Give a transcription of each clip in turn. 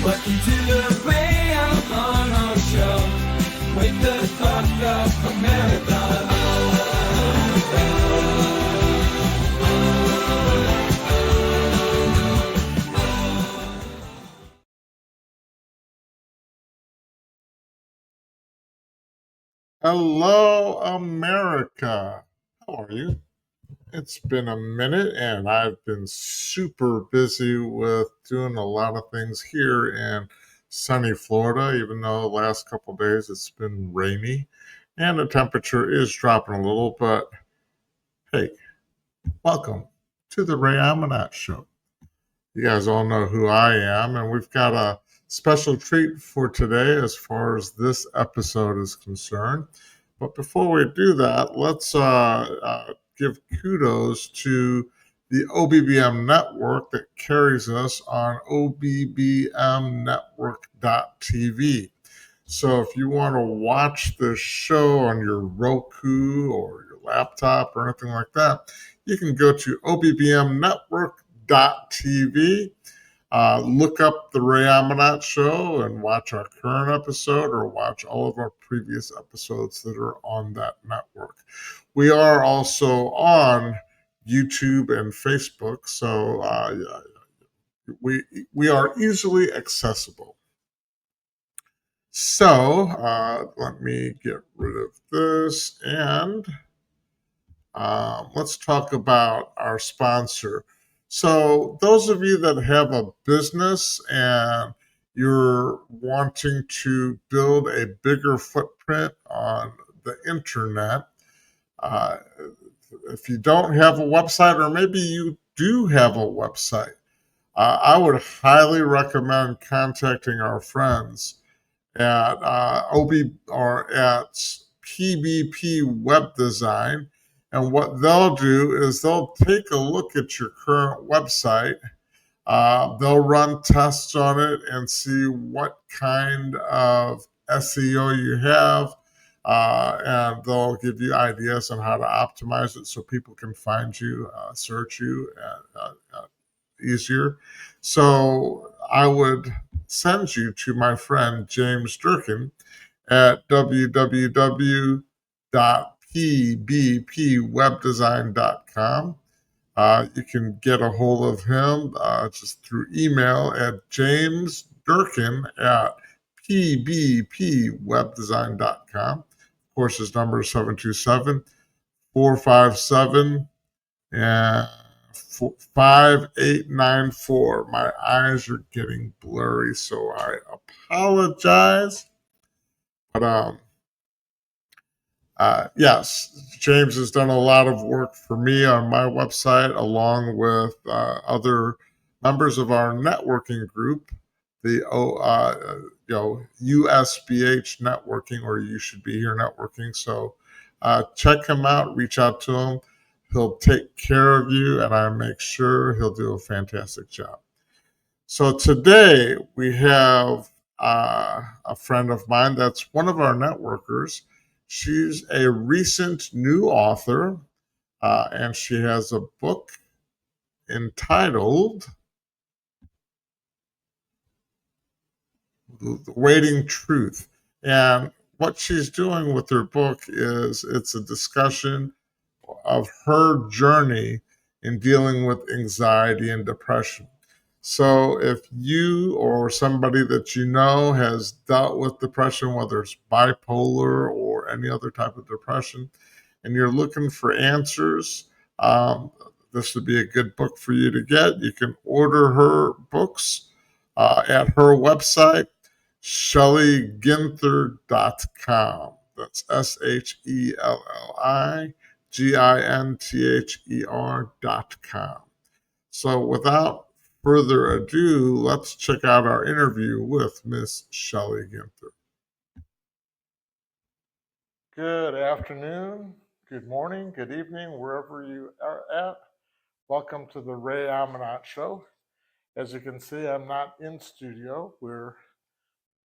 Welcome to the Ray Amanat Show. Wake the fuck up, America. Hello, America. How are you? It's been a minute, and I've been super busy with doing a lot of things here in sunny Florida, even though the last couple of days it's been rainy and the temperature is dropping a little. But hey, welcome to the Ray Amanat Show. You guys all know who I am, and we've got a special treat for today as far as this episode is concerned. But before we do that, let's give kudos to the OBBM network that carries us on obbmnetwork.tv. So if you want to watch the show on your Roku or your laptop or anything like that, you can go to obbmnetwork.tv. Look up the Ray Amanat Show and watch our current episode or watch all of our previous episodes that are on that network. We are also on YouTube and Facebook, so we are easily accessible. So let me get rid of this and let's talk about our sponsor. So, those of you that have a business and you're wanting to build a bigger footprint on the internet, uh, if you don't have a website, or maybe you do have a website, I would highly recommend contacting our friends at OB or at PBP Web Design. And what they'll do is they'll take a look at your current website. They'll run tests on it and see what kind of SEO you have. And they'll give you ideas on how to optimize it so people can find you, search you easier. So I would send you to my friend James Durkin at www.pbpwebdesign.com. You can get a hold of him just through email at jamesdurkin at pbpwebdesign.com. Of course, his number is 727 457 and 5894. My eyes are getting blurry, so I apologize. But yes, James has done a lot of work for me on my website, along with other members of our networking group, the USBH networking, or You Should Be Here networking. So check him out, reach out to him. He'll take care of you, and I make sure he'll do a fantastic job. So today we have a friend of mine that's one of our networkers. She's a recent new author, and she has a book entitled The Waiting Truth. And what she's doing with her book is it's a discussion of her journey in dealing with anxiety and depression. So if you or somebody that you know has dealt with depression, whether it's bipolar or any other type of depression, and you're looking for answers, this would be a good book for you to get. You can order her books at her website, ShelliGinther.com. That's ShelliGinther.com. So without further ado, let's check out our interview with Miss Shelli Ginther. Good afternoon, good morning, good evening, wherever you are at. Welcome to the Ray Amanat Show. As you can see, I'm not in studio. We're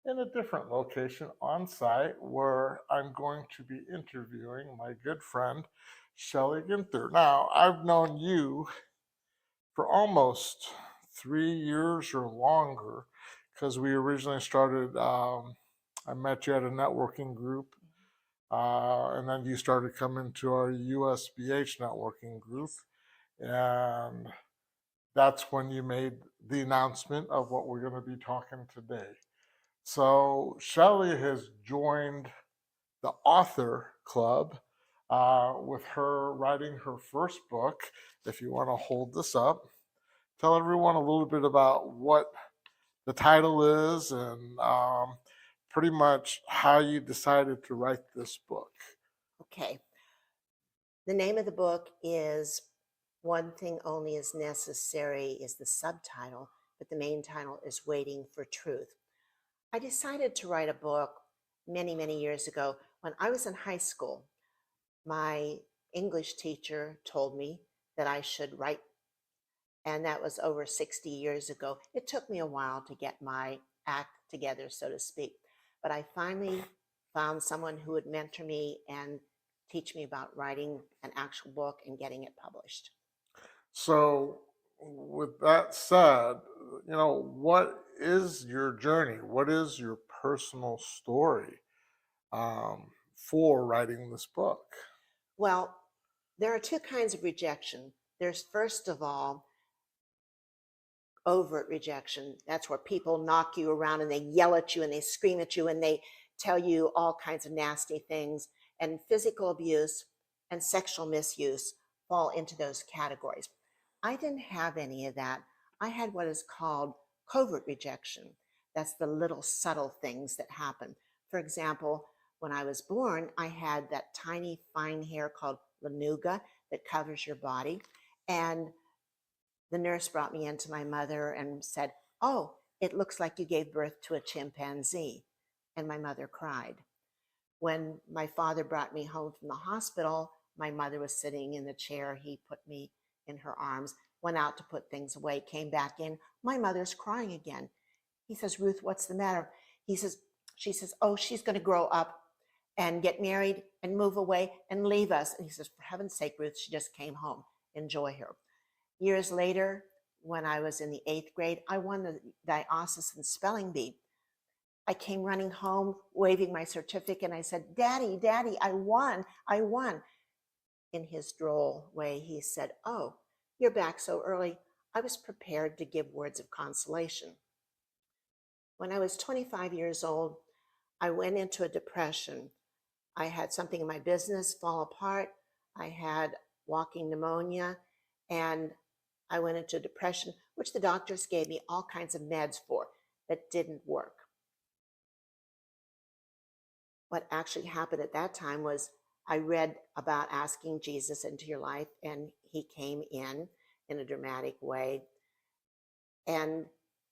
in a different location on site where I'm going to be interviewing my good friend, Shelli Ginther. Now, I've known you for almost 3 years or longer because we originally started. I met you at a networking group, and then you started coming to our USBH networking group, and that's when you made the announcement of what we're going to be talking today. So Shelli has joined the author club with her writing her first book. If you want to hold this up, tell everyone a little bit about what the title is and pretty much how you decided to write this book. Okay. The name of the book is One Thing Only is Necessary is the subtitle, but the main title is Waiting for Truth. I decided to write a book many, many years ago. When I was in high school, my English teacher told me that I should write, and that was over 60 years ago. It took me a while to get my act together, so to speak, but I finally found someone who would mentor me and teach me about writing an actual book and getting it published. So, with that said, what is your journey? What is your personal story for writing this book? Well, there are two kinds of rejection. There's, first of all, overt rejection. That's where people knock you around and they yell at you and they scream at you and they tell you all kinds of nasty things. And physical abuse and sexual misuse fall into those categories. I didn't have any of that. I had what is called covert rejection. That's the little subtle things that happen. For example, when I was born, I had that tiny fine hair called lanuga that covers your body. And the nurse brought me in to my mother and said, "Oh, it looks like you gave birth to a chimpanzee." And my mother cried. When my father brought me home from the hospital, my mother was sitting in the chair. He put me in her arms, went out to put things away, came back in. My mother's crying again. He says, "Ruth, what's the matter?" He says, she says, "Oh, she's going to grow up and get married and move away and leave us." And he says, "For heaven's sake, Ruth, she just came home. Enjoy her." Years later, when I was in the 8th grade, I won the diocesan spelling bee. I came running home, waving my certificate, and I said, "Daddy, Daddy, I won, I won." In his droll way, he said, "Oh, you're back so early. I was prepared to give words of consolation." When I was 25 years old, I went into a depression. I had something in my business fall apart. I had walking pneumonia, and I went into depression, which the doctors gave me all kinds of meds for that didn't work. What actually happened at that time was I read about asking Jesus into your life, and he came in a dramatic way. And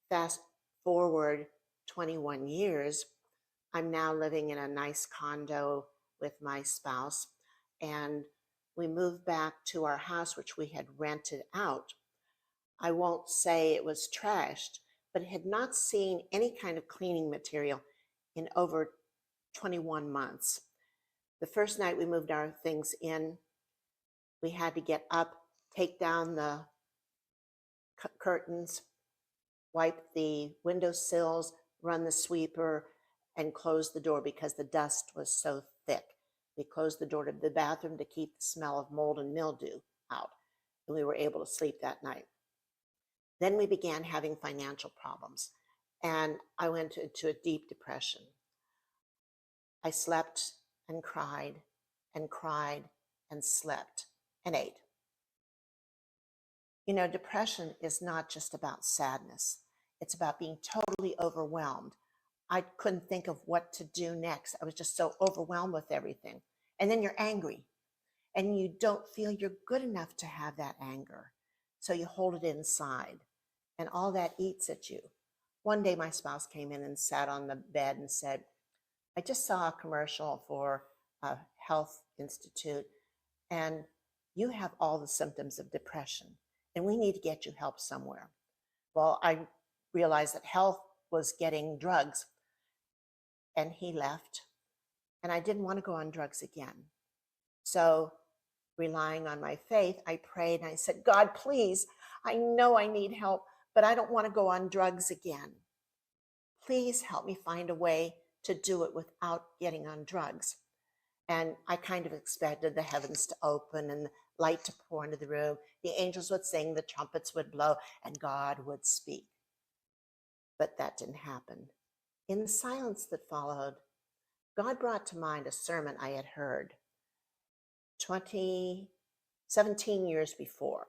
fast forward 21 years, I'm now living in a nice condo with my spouse, and we moved back to our house, which we had rented out. I won't say it was trashed, but it had not seen any kind of cleaning material in over 21 months. The first night we moved our things in, we had to get up, take down the curtains, wipe the windowsills, run the sweeper, and close the door because the dust was so thick. We closed the door to the bathroom to keep the smell of mold and mildew out, and we were able to sleep that night. Then we began having financial problems, and I went into a deep depression. I slept and cried and cried and slept and ate. You know, depression is not just about sadness, it's about being totally overwhelmed. I couldn't think of what to do next. I was just so overwhelmed with everything. And then you're angry and you don't feel you're good enough to have that anger. So you hold it inside and all that eats at you. One day, my spouse came in and sat on the bed and said, "I just saw a commercial for a health institute, and you have all the symptoms of depression, and we need to get you help somewhere." Well, I realized that health was getting drugs, and he left, and I didn't want to go on drugs again. So, relying on my faith, I prayed and I said, "God, please, I know I need help, but I don't want to go on drugs again." Please help me find a way to do it without getting on drugs. And I kind of expected the heavens to open and the light to pour into the room. The angels would sing, the trumpets would blow, and God would speak. But that didn't happen. In the silence that followed, God brought to mind a sermon I had heard 17 years before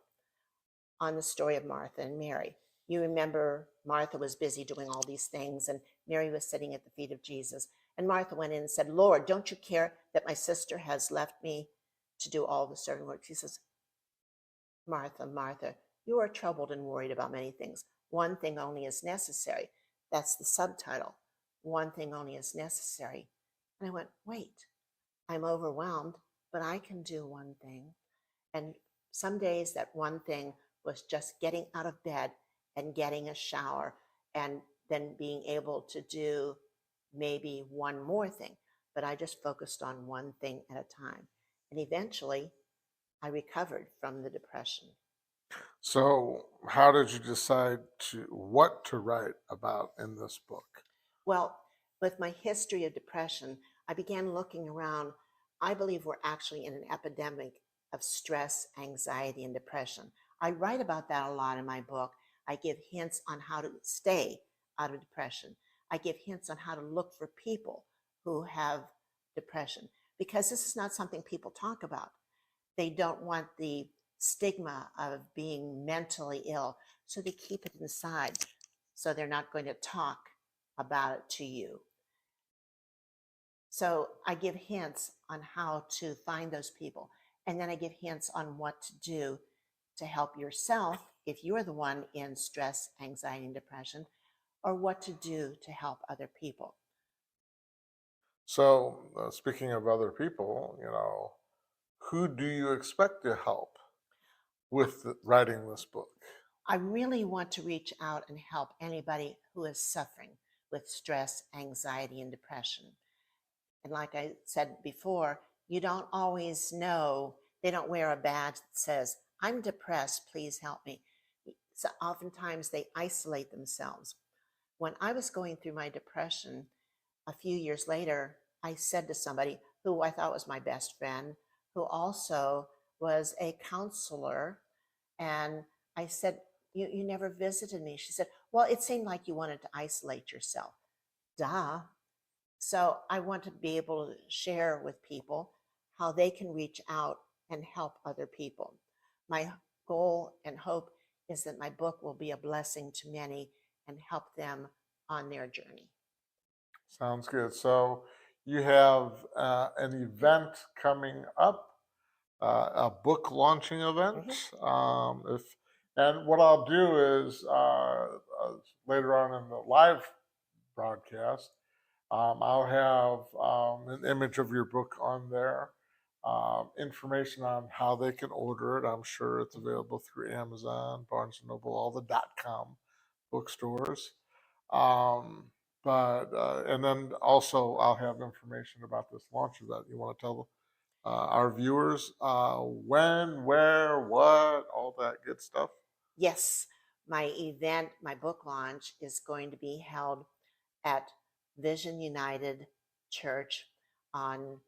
on the story of Martha and Mary. You remember Martha was busy doing all these things, and Mary was sitting at the feet of Jesus. And Martha went in and said, Lord, don't you care that my sister has left me to do all the servant work? He says, Martha, Martha, you are troubled and worried about many things. One thing only is necessary. That's the subtitle. One thing only is necessary. And I went, wait, I'm overwhelmed, but I can do one thing. And some days that one thing was just getting out of bed and getting a shower and then being able to do maybe one more thing. But I just focused on one thing at a time. And eventually I recovered from the depression. So, how did you decide what to write about in this book? Well, with my history of depression, I began looking around. I believe we're actually in an epidemic of stress, anxiety, and depression. I write about that a lot in my book. I give hints on how to stay out of depression. I give hints on how to look for people who have depression, because this is not something people talk about. They don't want the stigma of being mentally ill, so they keep it inside. So they're not going to talk about it to you. So I give hints on how to find those people. And then I give hints on what to do to help yourself if you're the one in stress, anxiety, and depression, or what to do to help other people. So, speaking of other people, who do you expect to help with writing this book? I really want to reach out and help anybody who is suffering with stress, anxiety, and depression. And like I said before, you don't always know. They don't wear a badge that says, I'm depressed, please help me. So oftentimes they isolate themselves. When I was going through my depression a few years later, I said to somebody who I thought was my best friend, who also was a counselor, and I said, you never visited me. She said, well, it seemed like you wanted to isolate yourself. Duh. So I want to be able to share with people how they can reach out and help other people. My goal and hope is that my book will be a blessing to many and help them on their journey. Sounds good. So, you have an event coming up, a book launching event. If and what I'll do is later on in the live broadcast, I'll have an image of your book on there, information on how they can order it. I'm sure it's available through Amazon, Barnes and Noble, all the .com bookstores. Um, and then also I'll have information about this launch event. You want to tell our viewers when, where, what, all that good stuff? Yes, my event, my book launch is going to be held at Vision United Church on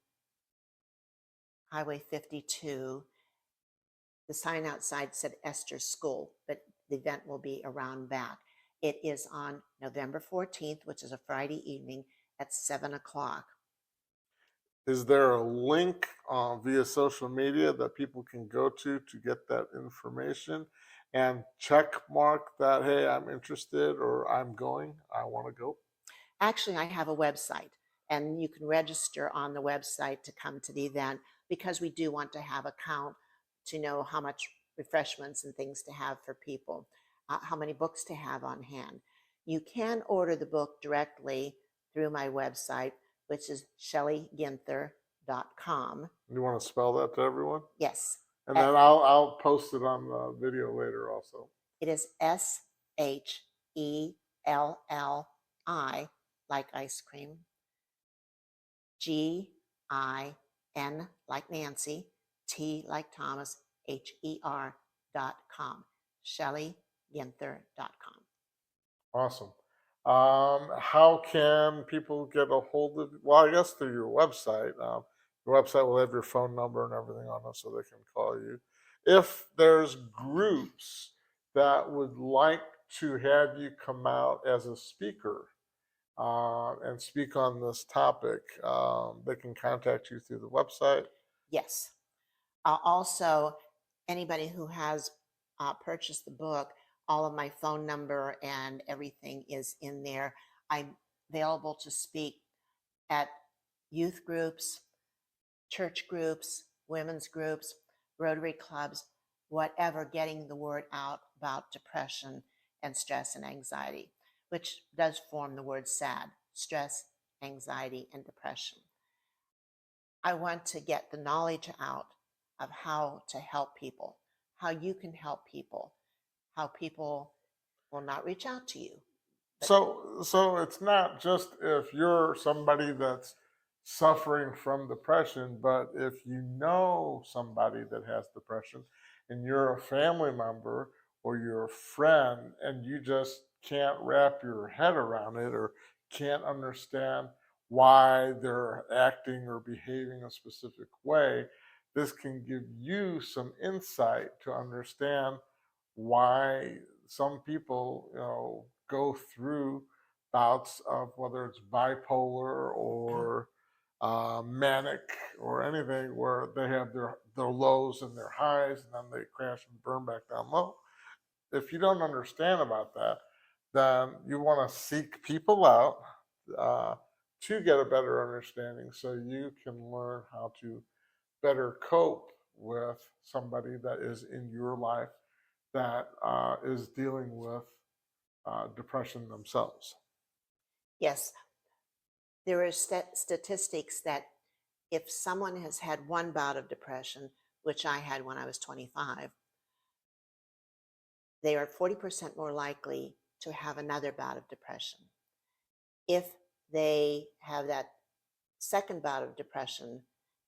Highway 52. The sign outside said Esther's School, but the event will be around back. It is on November 14th, which is a Friday evening at 7 o'clock. Is there a link via social media that people can go to get that information and check mark that, hey, I'm interested or I'm going, I want to go? Actually, I have a website, and you can register on the website to come to the event, because we do want to have a count to know how much refreshments and things to have for people, how many books to have on hand. You can order the book directly through my website, which is shelliginther.com. You want to spell that to everyone? Yes. And then I'll post it on the video later also. It is SHELLI, like ice cream, GIN like Nancy, T like Thomas, HER.com, ShelliGinther.com. Awesome. How can people get a hold of? Well, I guess through your website. Your website will have your phone number and everything on it, so they can call you. If there's groups that would like to have you come out as a speaker and speak on this topic, they can contact you through the website. Yes. Also, anybody who has purchased the book, all of my phone number and everything is in there. I'm available to speak at youth groups, church groups, women's groups, Rotary clubs, whatever, getting the word out about depression and stress and anxiety, which does form the word SAD, stress, anxiety, and depression. I want to get the knowledge out of how to help people, how you can help people, how people will not reach out to you. So it's not just if you're somebody that's suffering from depression, but if you know somebody that has depression and you're a family member or you're a friend and you just can't wrap your head around it or can't understand why they're acting or behaving a specific way, this can give you some insight to understand why some people, go through bouts of whether it's bipolar or manic or anything where they have their lows and their highs and then they crash and burn back down low. If you don't understand about that, then you want to seek people out uh, to get a better understanding so you can learn how to better cope with somebody that is in your life that is dealing with depression themselves. Yes, there are statistics that if someone has had one bout of depression, which I had when I was 25, they are 40% more likely to have another bout of depression. If they have that second bout of depression,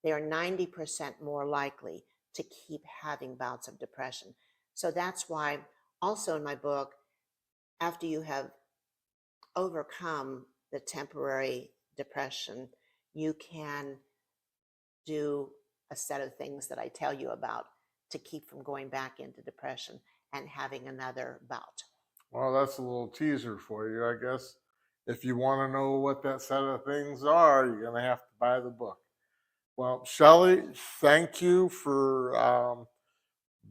they are 90% more likely to keep having bouts of depression. So that's why, also in my book, after you have overcome the temporary depression, you can do a set of things that I tell you about to keep from going back into depression and having another bout. Well, that's a little teaser for you, I guess. If you want to know what that set of things are, you're going to have to buy the book. Well, Shelli, thank you for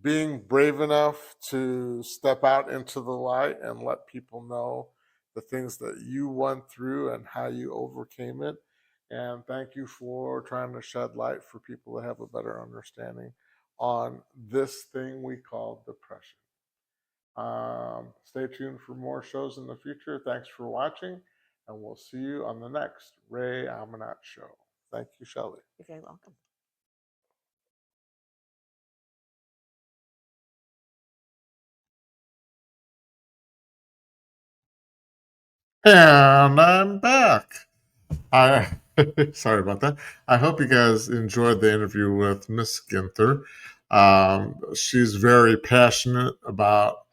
being brave enough to step out into the light and let people know the things that you went through and how you overcame it. And thank you for trying to shed light for people to have a better understanding on this thing we call depression. Stay tuned for more shows in the future. Thanks for watching, and we'll see you on the next Ray Amanat show. Thank you, Shelli. You're very welcome. And I'm back. I sorry about that. I hope you guys enjoyed the interview with Miss Ginther. She's very passionate about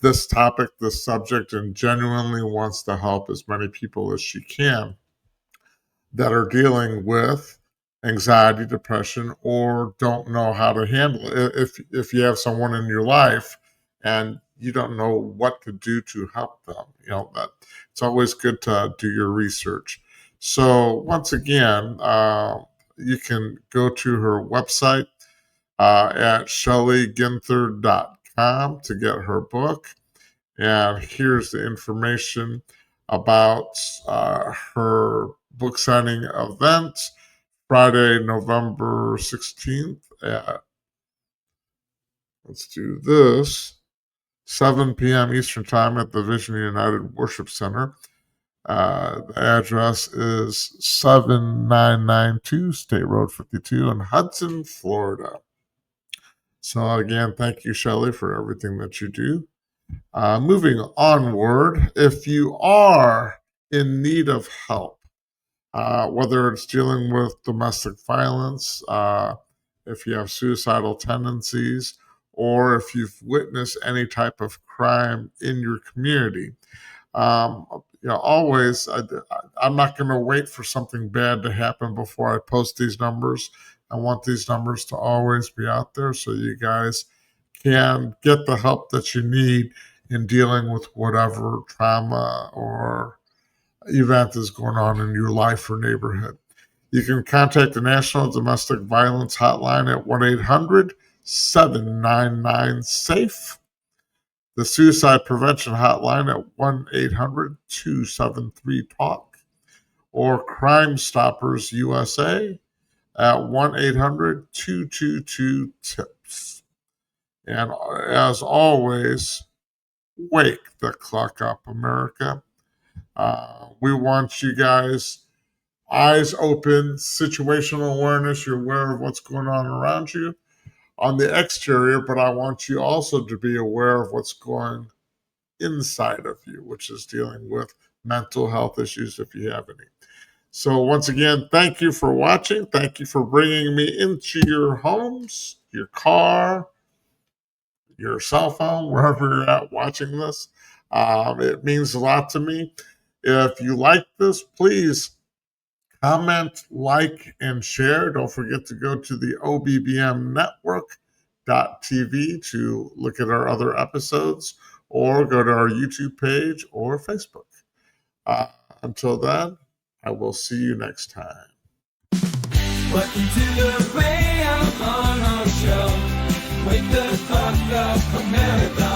this topic, this subject, and genuinely wants to help as many people as she can that are dealing with anxiety, depression, or don't know how to handle it. If you have someone in your life and you don't know what to do to help them, that it's always good to do your research. So once again, you can go to her website at shelliginther.com to get her book. And here's the information about her book signing event Friday, November 16th at, let's do this, 7 p.m. Eastern Time at the Vision United Worship Center. The address is 7992 State Road 52 in Hudson, Florida. So again, thank you, Shelli, for everything that you do. Moving onward, if you are in need of help, whether it's dealing with domestic violence, if you have suicidal tendencies, or if you've witnessed any type of crime in your community, um, always, I'm not going to wait for something bad to happen before I post these numbers. I want these numbers to always be out there so you guys can get the help that you need in dealing with whatever trauma or event is going on in your life or neighborhood. You can contact the National Domestic Violence Hotline at 1-800-799-SAFE. The Suicide Prevention Hotline at 1-800-273-TALK, or Crime Stoppers USA at 1-800-222-TIPS. And as always, wake the clock up, America. We want you guys eyes open, situational awareness. You're aware of what's going on around you on the exterior, but I want you also to be aware of what's going inside of you, which is dealing with mental health issues if you have any. So once again, thank you for watching. Thank you for bringing me into your homes, your car, your cell phone, wherever you're at watching this. It means a lot to me. If you like this, please comment, like, and share. Don't forget to go to the obbmnetwork.tv to look at our other episodes, or go to our YouTube page or Facebook. Until then, I will see you next time. Welcome to the Ray Amanat Show. Wake the clock up, America.